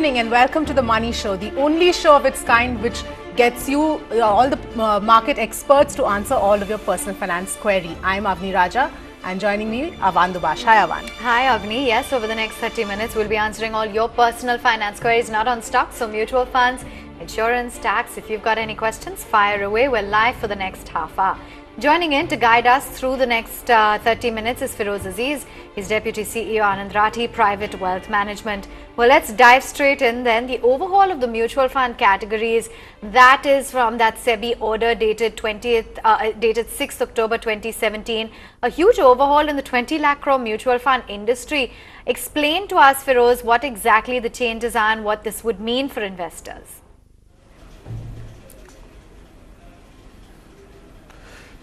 evening and welcome to the Money Show, the only show of its kind which gets you all the market experts to answer all of your personal finance query. I'm Avni Raja and joining me, Avan Dubash. Hi, Avan. Hi, Avni. Yes, over the next 30 minutes, we'll be answering all your personal finance queries, not on stocks or mutual funds, insurance, tax. If you've got any questions, fire away. We're live for the next half hour. Joining in to guide us through the next 30 minutes is Feroze Azeez. He's Deputy CEO, Anand Rathi, Private Wealth Management. Well, let's dive straight in then. The overhaul of the mutual fund categories, that is from that SEBI order dated 6th October 2017. A huge overhaul in the 20 lakh crore mutual fund industry. Explain to us, Feroze, what exactly the changes are and what this would mean for investors.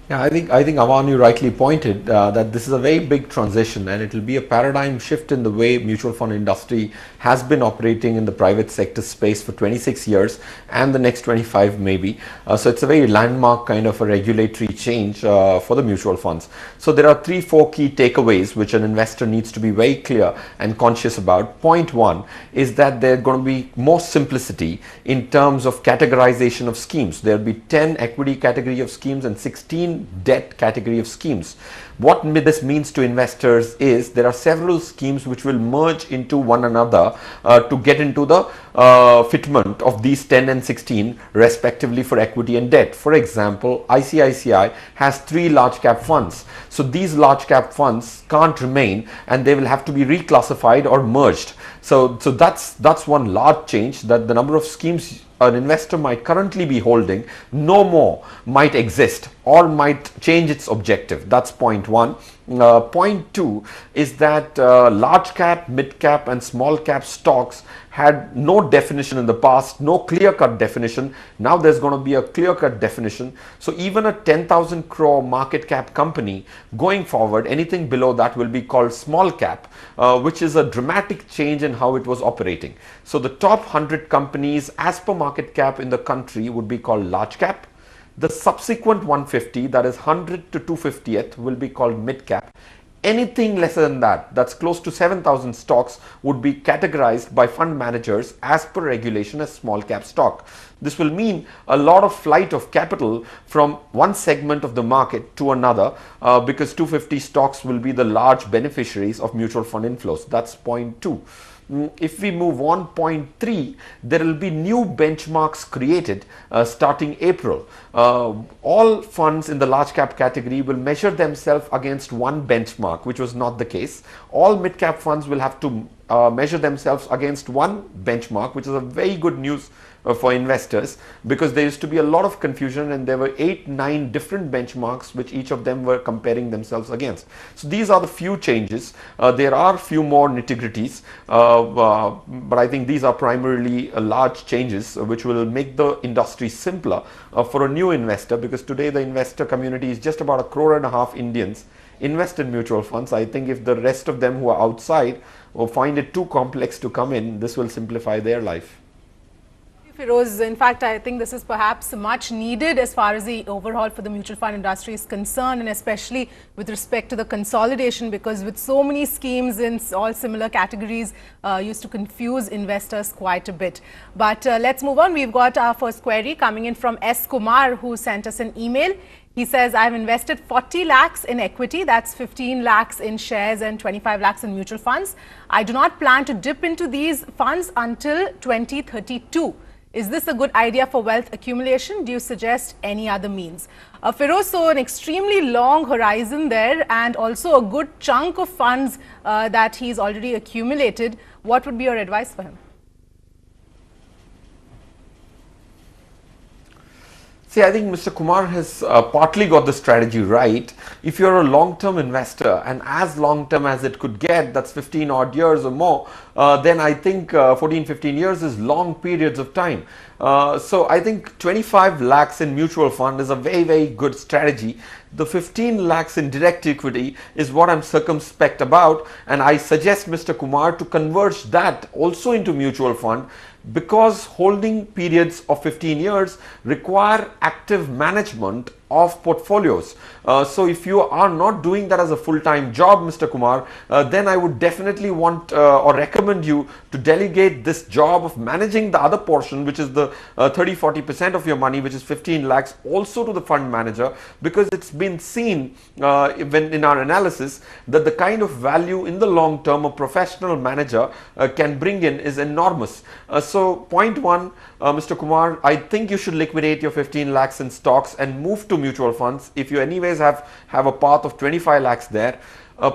Yeah, I think Avan, you rightly pointed that this is a very big transition and it will be a paradigm shift in the way mutual fund industry has been operating in the private sector space for 26 years and the next 25 maybe. So it's a very landmark kind of a regulatory change for the mutual funds. So there are 3-4 key takeaways which an investor needs to be very clear and conscious about. Point one is that there's going to be more simplicity in terms of categorization of schemes. There will be 10 equity category of schemes and 16 debt category of schemes. What this means to investors is there are several schemes which will merge into one another to get into the fitment of these 10 and 16 respectively for equity and debt. For example, ICICI has 3 large cap funds. So these large cap funds can't remain and they will have to be reclassified or merged. So that's one large change, that the number of schemes an investor might currently be holding no more might exist or might change its objective. That's point one. Point two is that large cap, mid cap and small cap stocks had no definition in the past, no clear-cut definition. Now there's going to be a clear-cut definition. So even a 10,000 crore market cap company going forward, anything below that will be called small cap, which is a dramatic change in how it was operating. So the top 100 companies as per market cap in the country would be called large cap. The subsequent 150, that is 100 to 250th, will be called mid cap. Anything lesser than that, that's close to 7,000 stocks, would be categorized by fund managers as per regulation as small cap stock. This will mean a lot of flight of capital from one segment of the market to another because 250 stocks will be the large beneficiaries of mutual fund inflows. That's point two. If we move on, point three, there will be new benchmarks created starting April. All funds in the large cap category will measure themselves against one benchmark, which was not the case. All mid cap funds will have to measure themselves against one benchmark, which is a very good news for investors, because there used to be a lot of confusion and there were 8-9 different benchmarks which each of them were comparing themselves against. So these are the few changes. There are few more nitty-gritties, but I think these are primarily large changes which will make the industry simpler for a new investor, because today the investor community is just about 1.5 crore Indians invest in mutual funds. I think if the rest of them who are outside or find it too complex to come in, this will simplify their life. Feroze, in fact, I think this is perhaps much needed as far as the overhaul for the mutual fund industry is concerned, and especially with respect to the consolidation, because with so many schemes in all similar categories used to confuse investors quite a bit. But let's move on. We've got our first query coming in from S. Kumar, who sent us an email. He says, I've invested 40 lakhs in equity, that's 15 lakhs in shares and 25 lakhs in mutual funds. I do not plan to dip into these funds until 2032. Is this a good idea for wealth accumulation? Do you suggest any other means? Feroze, so an extremely long horizon there and also a good chunk of funds that he's already accumulated. What would be your advice for him? See, I think Mr. Kumar has partly got the strategy right. If you're a long-term investor, and as long-term as it could get, that's 15 odd years or more, then I think 14-15 years is long periods of time. So I think 25 lakhs in mutual fund is a very, very good strategy. The 15 lakhs in direct equity is what I'm circumspect about, and I suggest Mr. Kumar to converge that also into mutual fund, because holding periods of 15 years require active management of portfolios. So if you are not doing that as a full-time job, Mr. Kumar, then I would definitely want or recommend you to delegate this job of managing the other portion, which is the 30-40% of your money, which is 15 lakhs, also to the fund manager, because it's been seen when in our analysis that the kind of value in the long term a professional manager can bring in is enormous. So point one, Mr. Kumar, I think you should liquidate your 15 lakhs in stocks and move to mutual funds if you anyways have a path of 25 lakhs there.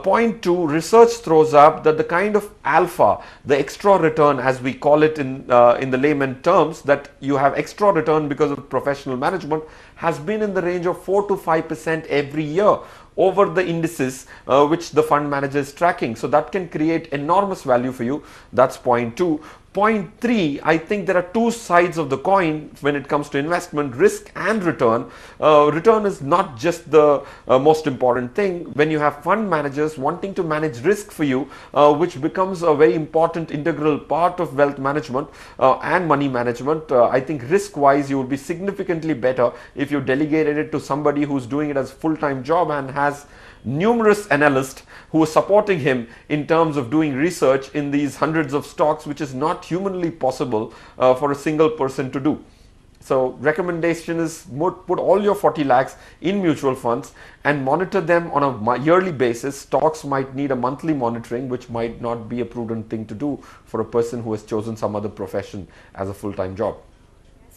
Point two, research throws up that the kind of alpha, the extra return as we call it in the layman terms, that you have extra return because of professional management, has been in the range of 4 to 5% every year over the indices which the fund manager is tracking. So that can create enormous value for you. That's point two. Point three, I think there are two sides of the coin when it comes to investment, risk and return. Return is not just the most important thing. When you have fund managers wanting to manage risk for you, which becomes a very important integral part of wealth management and money management, I think risk wise you will be significantly better if you delegated it to somebody who's doing it as a full-time job and has numerous analysts who are supporting him in terms of doing research in these hundreds of stocks, which is not humanly possible for a single person to do. So recommendation is put all your 40 lakhs in mutual funds and monitor them on a yearly basis. Stocks might need a monthly monitoring, which might not be a prudent thing to do for a person who has chosen some other profession as a full-time job.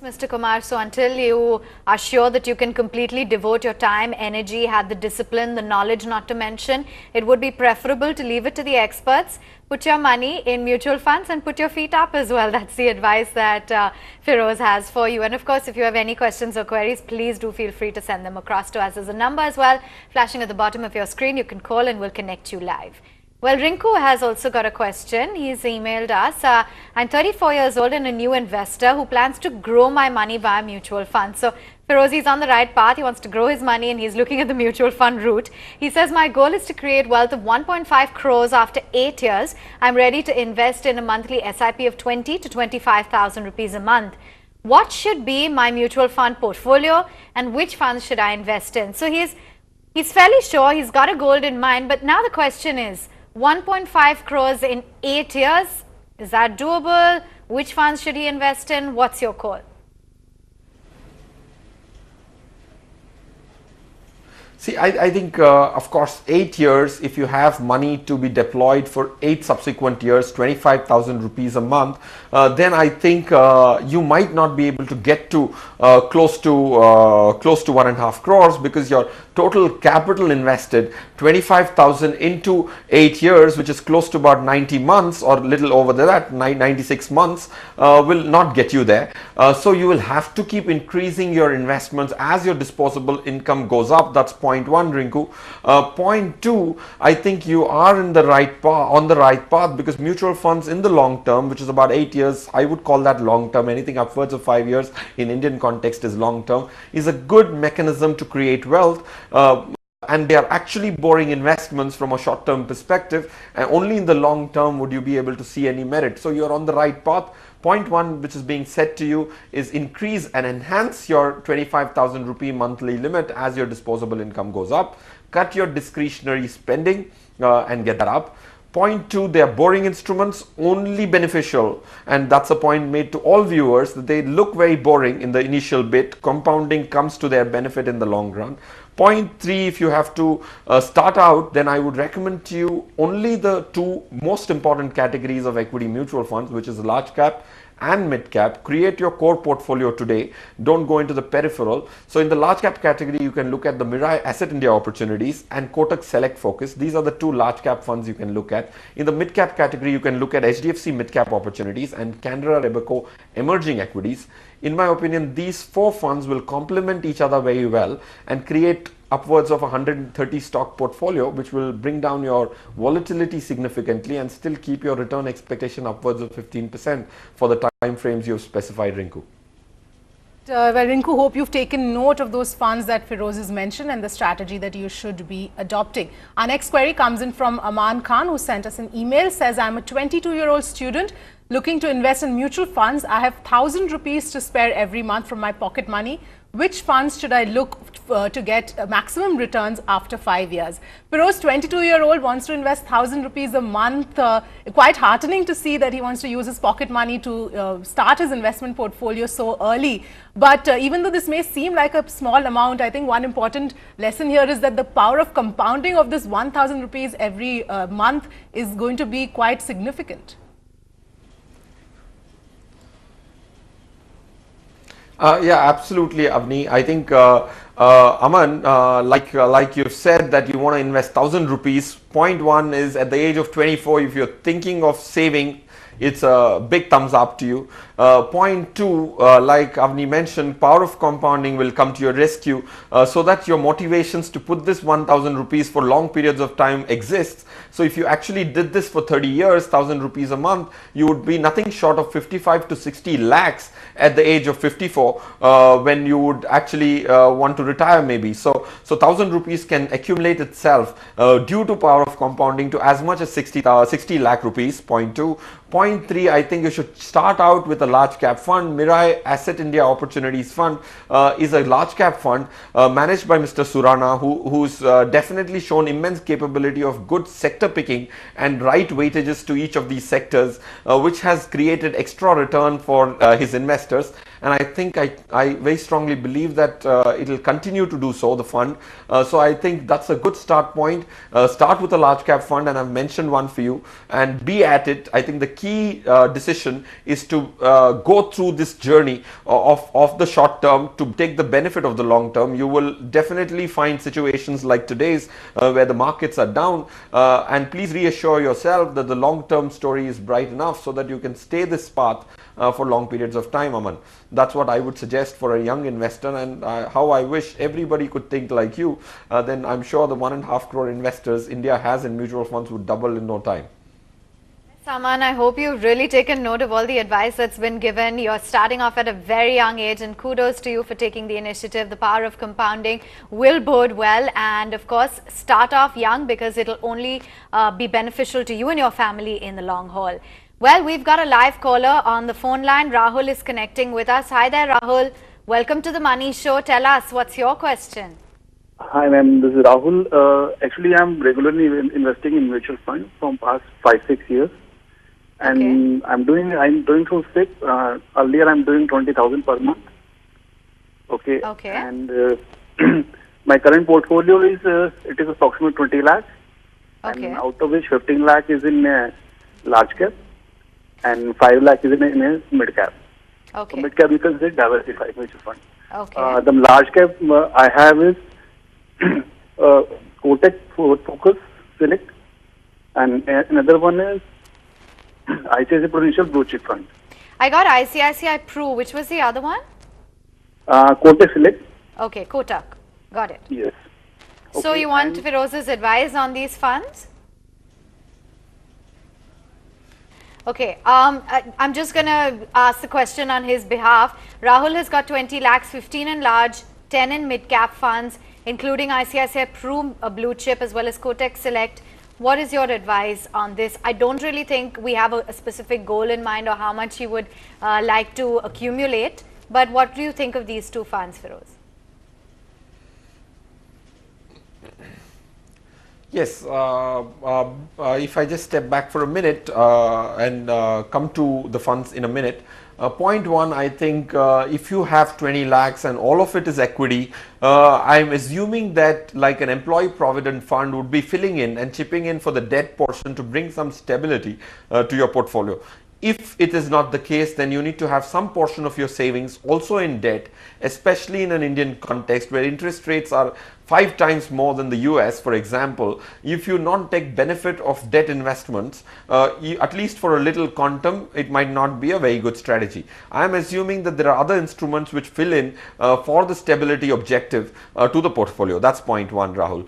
Mr. Kumar, so until you are sure that you can completely devote your time, energy, have the discipline, the knowledge not to mention, it would be preferable to leave it to the experts. Put your money in mutual funds and put your feet up as well. That's the advice that Feroze has for you. And of course, if you have any questions or queries, please do feel free to send them across to us. There's a number as well flashing at the bottom of your screen. You can call and we'll connect you live. Well, Rinku has also got a question. He's emailed us. I'm 34 years old and a new investor who plans to grow my money via mutual funds. So Feroze is on the right path. He wants to grow his money and he's looking at the mutual fund route. He says, my goal is to create wealth of 1.5 crores after 8 years. I'm ready to invest in a monthly SIP of 20 to 25,000 rupees a month. What should be my mutual fund portfolio and which funds should I invest in? So he's fairly sure he's got a goal in mind, but now the question is, 1.5 crores in 8 years, is that doable? Which funds should he invest in? What's your call? See, I think, of course, 8 years, if you have money to be deployed for 8 subsequent years, 25,000 rupees a month, then I think you might not be able to get to close to 1.5 crores, because your total capital invested, 25,000 into 8 years, which is close to about 90 months or little over that, 96 months, will not get you there. So you will have to keep increasing your investments as your disposable income goes up. That's point one, Rinku. Point two, I think you are in the right on the right path, because mutual funds in the long term, which is about 8 years, I would call that long term. Anything upwards of 5 years in Indian context is long term, is a good mechanism to create wealth. And they are actually boring investments from a short-term perspective, and only in the long term would you be able to see any merit. So you're on the right path. Point one, which is being said to you, is increase and enhance your 25,000 rupee monthly limit as your disposable income goes up. Cut your discretionary spending and get that up. Point two, they are boring instruments, only beneficial, and that's a point made to all viewers, that they look very boring in the initial bit. Compounding comes to their benefit in the long run. Point three, if you have to start out, then I would recommend to you only the two most important categories of equity mutual funds, which is large cap and mid cap. Create your core portfolio today. Don't go into the peripheral. So in the large cap category, you can look at the Mirae Asset India Opportunities and Kotak Select Focus. These are the two large cap funds you can look at. In the mid cap category, you can look at HDFC Mid Cap Opportunities and Canara Robeco Emerging Equities. In my opinion, these four funds will complement each other very well and create upwards of 130 stock portfolio, which will bring down your volatility significantly and still keep your return expectation upwards of 15% for the time frames you've specified, Rinku. Well, Rinku, hope you've taken note of those funds that Feroze has mentioned and the strategy that you should be adopting. Our next query comes in from Aman Khan, who sent us an email. Says, I'm a 22-year-old student looking to invest in mutual funds. I have 1,000 rupees to spare every month from my pocket money. Which funds should I look to get maximum returns after 5 years? Feroze, 22-year-old, wants to invest 1,000 rupees a month. Quite heartening to see that he wants to use his pocket money to start his investment portfolio so early. But even though this may seem like a small amount, I think one important lesson here is that the power of compounding of this 1,000 rupees every month is going to be quite significant. Yeah, absolutely, Avni. I think, Aman, like you've said that you want to invest 1,000 rupees. Point one is at the age of 24, if you're thinking of saving, it's a big thumbs up to you. Point two, like Avni mentioned, power of compounding will come to your rescue so that your motivations to put this 1,000 rupees for long periods of time exists. So if you actually did this for 30 years, 1,000 rupees a month, you would be nothing short of 55 to 60 lakhs at the age of 54 when you would actually want to retire maybe. So 1,000 rupees can accumulate itself due to power of compounding to as much as 60 lakh rupees. Point two. Point three, I think you should start out with a large cap fund. Mirai Asset India Opportunities Fund is a large cap fund managed by Mr. Surana, who's definitely shown immense capability of good sector picking and right weightages to each of these sectors, which has created extra return for his investors. And I think I very strongly believe that it will continue to do so, the fund. So I think that's a good start point. Start with a large cap fund, and I've mentioned one for you, and be at it. I think the key decision is to go through this journey of the short term to take the benefit of the long term. You will definitely find situations like today's where the markets are down, and please reassure yourself that the long term story is bright enough so that you can stay this path for long periods of time, Aman. That's what I would suggest for a young investor, and how I wish everybody could think like you. Then I'm sure the 1.5 crore investors India has in mutual funds would double in no time. Saman, I hope you've really taken note of all the advice that's been given. You're starting off at a very young age, and kudos to you for taking the initiative. The power of compounding will bode well, and of course start off young because it'll only be beneficial to you and your family in the long haul. Well, we've got a live caller on the phone line. Rahul is connecting with us. Hi there, Rahul. Welcome to the Money Show. Tell us, what's your question? Hi, ma'am. This is Rahul. Actually, I'm regularly investing in mutual funds from past 5-6 years, and Okay. I'm doing through SIP. Earlier, I'm doing 20,000 per month. Okay. Okay. And my current portfolio is it is approximately 20 lakhs, Okay. and out of which 15 lakh is in large cap, and 5 lakh is in a mid cap. Okay. Mid cap, you can say diversified mutual fund. Okay. The large cap I have is Kotak Focus Select, and another one is ICICI Prudential Blue Chip Fund. I got ICICI Pru. Which was the other one? Kotak Select. Okay, Kotak. Got it. Yes. So Okay, you want and- Feroze's advice on these funds? Okay, I'm just going to ask the question on his behalf. Rahul has got 20 lakhs, 15 in large, 10 in mid-cap funds, including ICICI Pru, a blue chip, as well as Kotak Select. What is your advice on this? I don't really think we have a specific goal in mind or how much he would like to accumulate. But what do you think of these two funds, Feroze? Yes, if I just step back for a minute and come to the funds in a minute. Point one, I think if you have 20 lakhs and all of it is equity, I'm assuming that like an employee provident fund would be filling in and chipping in for the debt portion to bring some stability to your portfolio. If it is not the case, then you need to have some portion of your savings also in debt, especially in an Indian context where interest rates are 5 times more than the US, for example. If you not take benefit of debt investments, at least for a little quantum, it might not be a very good strategy. I am assuming that there are other instruments which fill in for the stability objective to the portfolio. That's point one, Rahul.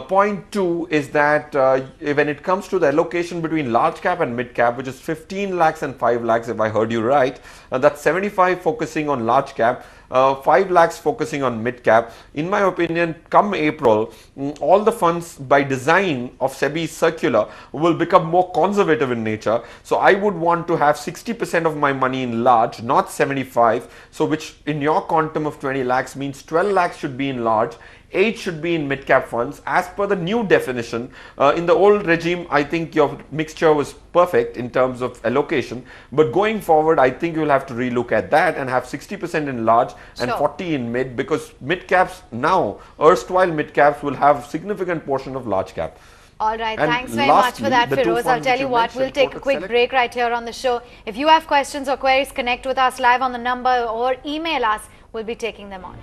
Point two is that when it comes to the allocation between large cap and mid cap, which is 15 lakhs and 5 lakhs, if I heard you right, that's 75 focusing on large cap, 5 lakhs focusing on mid cap. In my opinion, come April, all the funds by design of SEBI circular will become more conservative in nature. So I would want to have 60% of my money in large, not 75. So which in your quantum of 20 lakhs means 12 lakhs should be in large, 8 should be in mid-cap funds as per the new definition. In the old regime, I think your mixture was perfect in terms of allocation, but going forward, I think you will have to relook at that and have 60% in large and 40 in mid, because mid-caps now, erstwhile mid-caps will have significant portion of large cap. All right, thanks very much for that, Feroze. I'll tell you what, we'll take a quick break right here on the show. If you have questions or queries, connect with us live on the number or email us. We'll be taking them on.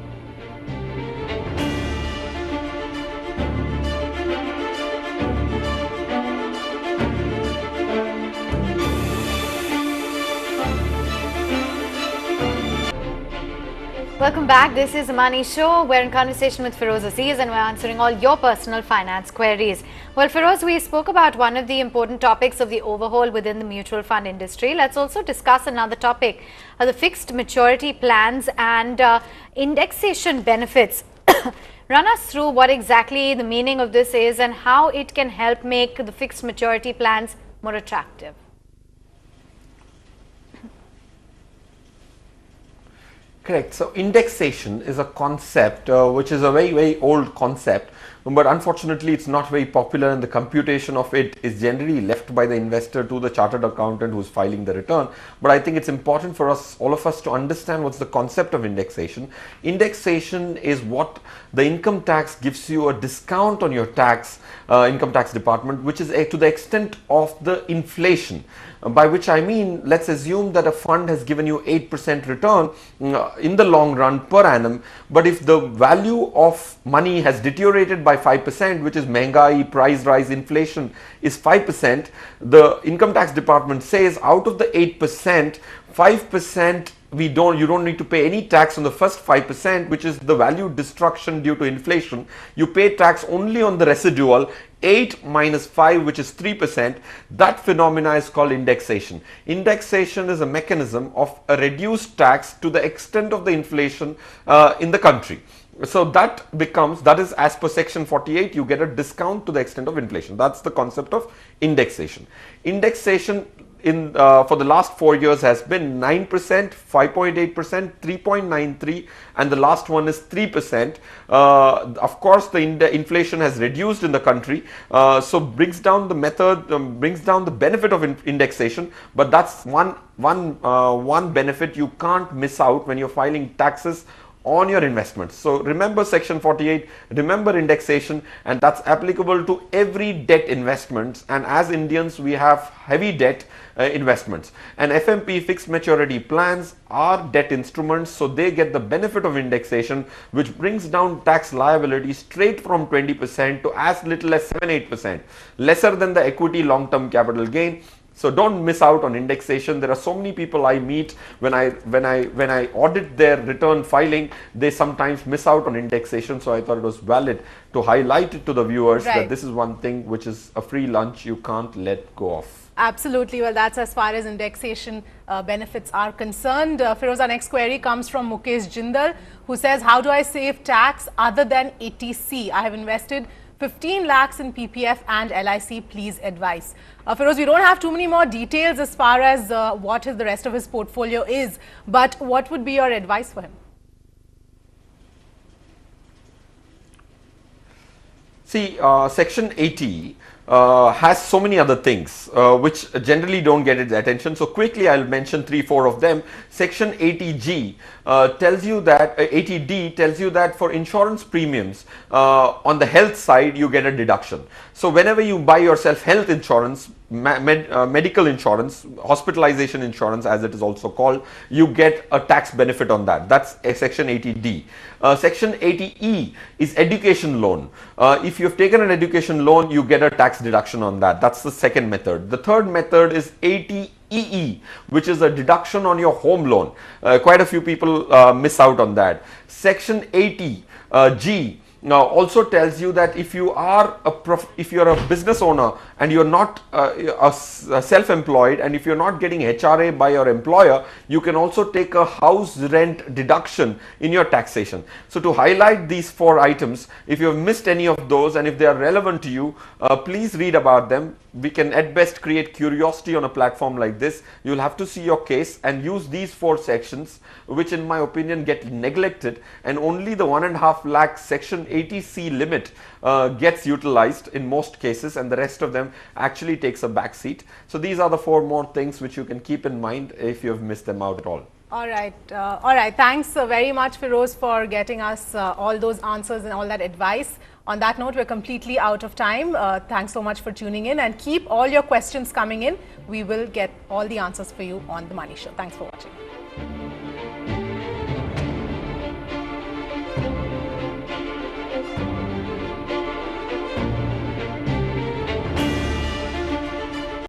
Welcome back. This is the Money Show. We're in conversation with Feroze Azeez and we're answering all your personal finance queries. Well, Feroze, we spoke about one of the important topics of the overhaul within the mutual fund industry. Let's also discuss another topic, the fixed maturity plans and indexation benefits. Run us through what exactly the meaning of this is and how it can help make the fixed maturity plans more attractive. Correct. So indexation is a concept which is a very old concept, but unfortunately it's not very popular, and the computation of it is generally left by the investor to the chartered accountant who's filing the return. But I think it's important for us, all of us, to understand what's the concept of indexation. Indexation is what the income tax gives you a discount on your tax, income tax department, which is to the extent of the inflation. By which I mean, let's assume that a fund has given you 8% return in the long run per annum, but if the value of money has deteriorated by 5%, which is Mehngai, price rise, inflation is 5%, the income tax department says out of the 8%, 5% you don't need to pay any tax on the first 5%, which is the value destruction due to inflation. You pay tax only on the residual 8 minus 5, which is 3%. That phenomena is called indexation. Indexation is a mechanism of a reduced tax to the extent of the inflation in the country. So that is as per section 48, you get a discount to the extent of inflation. That's the concept of indexation. Indexation for the last 4 years has been 9%, 5.8%, 3.93%, and the last one is 3%. Of course, the inflation has reduced in the country, so brings down the benefit of indexation. But that's one benefit you can't miss out when you're filing taxes on your investments. So remember section 48, remember indexation, and that's applicable to every debt investments. And as Indians, we have heavy debt investments, and FMP, fixed maturity plans, are debt instruments, so they get the benefit of indexation, which brings down tax liability straight from 20% to as little as 7-8%, lesser than the equity long-term capital gain. So don't miss out on indexation. There are so many people I meet when I audit their return filing, they sometimes miss out on indexation. So I thought it was valid to highlight it to the viewers that this is one thing which is a free lunch you can't let go of. Absolutely. Well, that's as far as indexation benefits are concerned. Feroze, our next query comes from Mukesh Jindal, who says, how do I save tax other than ATC? I have invested 15 lakhs in PPF and LIC, please advise. Feroze, we don't have too many more details as far as what the rest of his portfolio is, but what would be your advice for him? See, section 80 has so many other things which generally don't get its attention. So quickly I'll mention 3-4 of them. Section 80G tells you that 80D tells you that for insurance premiums on the health side you get a deduction. So whenever you buy yourself health insurance, medical insurance, hospitalization insurance as it is also called, you get a tax benefit on that. That's section 80D. Section 80E is education loan. If you've taken an education loan, you get a tax deduction on that. That's the second method. The third method is 80EE, which is a deduction on your home loan. Quite a few people miss out on that. Section 80G also tells you that if you are if you're a business owner and you're not self-employed, and if you're not getting HRA by your employer, you can also take a house rent deduction in your taxation. So to highlight these 4 items, if you have missed any of those and if they are relevant to you, please read about them. We can at best create curiosity on a platform like this. You'll have to see your case and use these 4 sections, which in my opinion get neglected, and only the 1.5 lakh section 80C limit gets utilized in most cases, and the rest of them actually takes a back seat. So these are the 4 more things which you can keep in mind if you have missed them out at all. All right. Thanks very much, Feroze, for getting us all those answers and all that advice. On that note, we're completely out of time. Thanks so much for tuning in, and keep all your questions coming in. We will get all the answers for you on The Money Show. Thanks for watching.